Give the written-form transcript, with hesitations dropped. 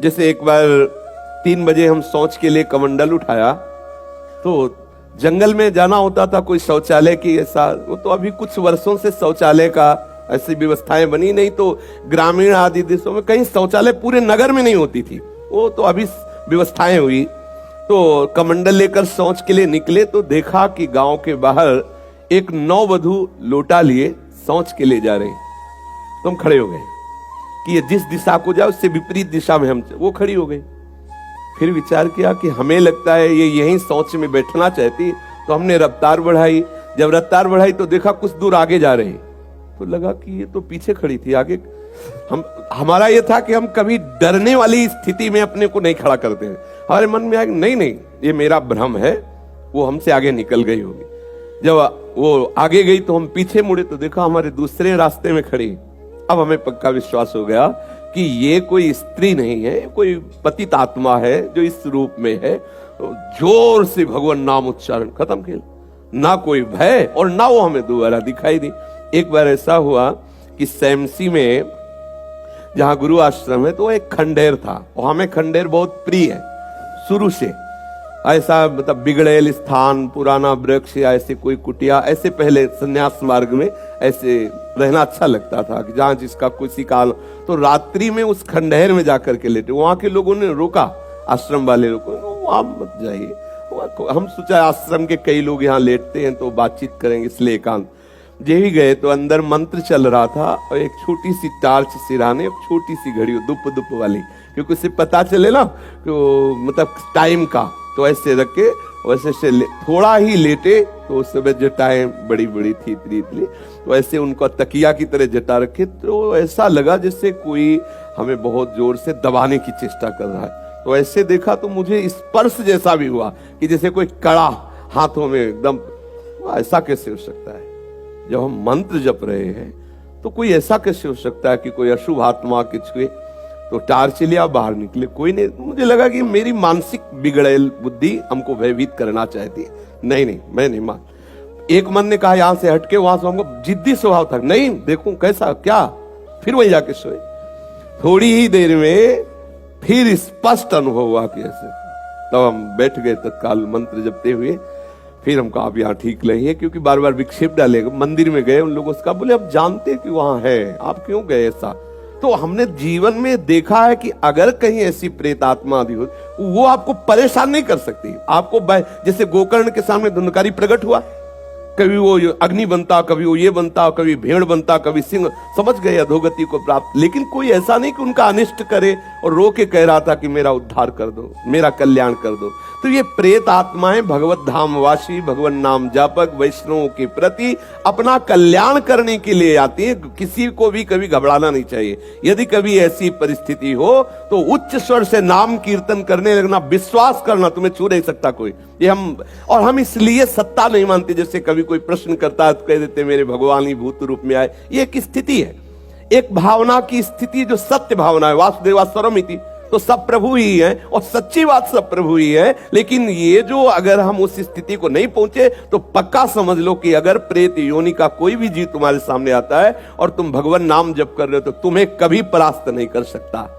जैसे एक बार 3 बजे हम शौच के लिए कमंडल उठाया, तो जंगल में जाना होता था, कोई शौचालय की ऐसा, वो तो अभी कुछ वर्षों से शौचालय का ऐसी व्यवस्थाएं बनी नहीं, तो ग्रामीण आदि देशों में कहीं शौचालय पूरे नगर में नहीं होती थी, वो तो अभी व्यवस्थाएं हुई। तो कमंडल लेकर शौच के लिए निकले तो देखा कि गांव के बाहर एक नववधू लोटा लिए शौच के लिए जा रहे हैं। तो हम खड़े हो गए कि ये जिस दिशा को जाए उससे विपरीत दिशा में हम, वो खड़ी हो गई। फिर विचार किया कि हमें लगता है ये यहीं शौच में बैठना चाहती, तो हमने रफ्तार बढ़ाई। जब रफ्तार बढ़ाई तो देखा कुछ दूर आगे जा रहे, तो लगा कि ये तो पीछे खड़ी थी, आगे हमारा ये था कि हम कभी डरने वाली स्थिति में अपने को नहीं खड़ा करते हैं। हमारे मन में आया कि नहीं नहीं, ये मेरा भ्रम है, वो हमसे आगे निकल गई होगी। जब वो आगे गई तो हम पीछे मुड़े तो देखा हमारे दूसरे रास्ते में खड़ी। अब हमें पक्का विश्वास हो गया कि ये कोई स्त्री नहीं है, कोई पतित आत्मा है जो इस रूप में है। जोर से भगवान नाम उच्चारण, खत्म खेल, ना कोई भय और ना वो हमें दोबारा दिखाई दी। एक बार ऐसा हुआ कि सैमसी में जहां गुरु आश्रम है, तो एक खंडेर था, और हमें खंडेर बहुत प्रिय है शुरू से। ऐसा मतलब बिगड़ेल स्थान, पुराना वृक्ष या ऐसे कोई कुटिया, ऐसे पहले संन्यास मार्ग में ऐसे रहना अच्छा लगता था कि जहां जिसका किसी काल, तो रात्रि में उस खंडहर में जाकर के लेटे। वहां के लोगों ने रोका, आश्रम वाले लोगों ने, वहां मत जाइए। हम सोचा आश्रम के कई लोग यहाँ लेटते हैं तो बातचीत करेंगे, इसलिए एकांत। जे ही गए तो अंदर मंत्र चल रहा था, और एक छोटी सी टार्च सिराने, एक छोटी सी घड़ी दुप दुप वाली, क्योंकि उससे पता चले ना तो मतलब टाइम का, तो ऐसे रख के वैसे से थोड़ा ही लेटे, तो उस समय जटाएं बड़ी बड़ी थी इतनी, तो ऐसे उनका तकिया की तरह जटा रखे, तो ऐसा लगा जैसे कोई हमें बहुत जोर से दबाने की चेष्टा कर रहा है। तो ऐसे देखा तो मुझे स्पर्श जैसा भी हुआ कि जैसे कोई कड़ा हाथों में एकदम। ऐसा कैसे हो सकता है? जब हम मंत्र जप रहे हैं तो कोई ऐसा कैसे हो सकता है कि कोई अशुभ आत्मा किसी, तो टार्च लिया, बाहर निकले, कोई नहीं। मुझे लगा कि मेरी मानसिक बिगड़ेल बुद्धि हमको भयभीत करना चाहती है। नहीं नहीं, मैं नहीं मान। एक मन ने कहा यहां से हटके, वहां से हमको जिद्दी स्वभाव था, नहीं देखूं कैसा क्या, फिर वहीं जाके सोए। थोड़ी ही देर में फिर स्पष्ट अनुभव हुआ कि ऐसे, तब हम बैठ गए तत्काल मंत्र जपते हुए। फिर हम कहा अब यहाँ ठीक नहीं है, क्योंकि बार बार विक्षेप डालेगा। मंदिर में गए, उन लोगों से कहा, बोले अब जानते कि वहां है, आप क्यों गए ऐसा? तो हमने जीवन में देखा है कि अगर कहीं ऐसी प्रेत आत्मा आदि हो, वो आपको परेशान नहीं कर सकती। आपको जैसे गोकर्ण के सामने धुंधकारी प्रकट हुआ, कभी वो अग्नि बनता, कभी वो ये बनता, कभी भेड़ बनता, कभी सिंह, समझ गए अधोगति को प्राप्त। लेकिन कोई ऐसा नहीं कि उनका अनिष्ट करे और रो के कह रहा था कि मेरा उद्धार कर दो, मेरा कल्याण कर दो। तो ये प्रेत आत्माएं भगवत धामवासी, भगवान नाम जापक वैष्णवों के प्रति अपना कल्याण करने के लिए आती है। किसी को भी कभी घबराना नहीं चाहिए। यदि कभी ऐसी परिस्थिति हो तो उच्च स्वर से नाम कीर्तन करने लगना, विश्वास करना, तुम्हें छू नहीं सकता कोई। ये हम इसलिए सत्ता नहीं मानते। जैसे कभी कोई प्रश्न करता है तो कह देते मेरे भगवान ही भूत रूप में आए। ये एक स्थिति है, एक भावना की स्थिति जो सत्य भावना है। वासुदेवा सर्वमिति, तो सब प्रभु ही है, और सच्ची बात सब प्रभु ही है। लेकिन ये जो अगर हम उस स्थिति को नहीं पहुंचे तो पक्का समझ लो कि अगर प्रेत योनि का कोई भी जीव तुम्हारे सामने आता है और तुम भगवान नाम जप कर रहे हो तो तुम्हें कभी परास्त नहीं कर सकता।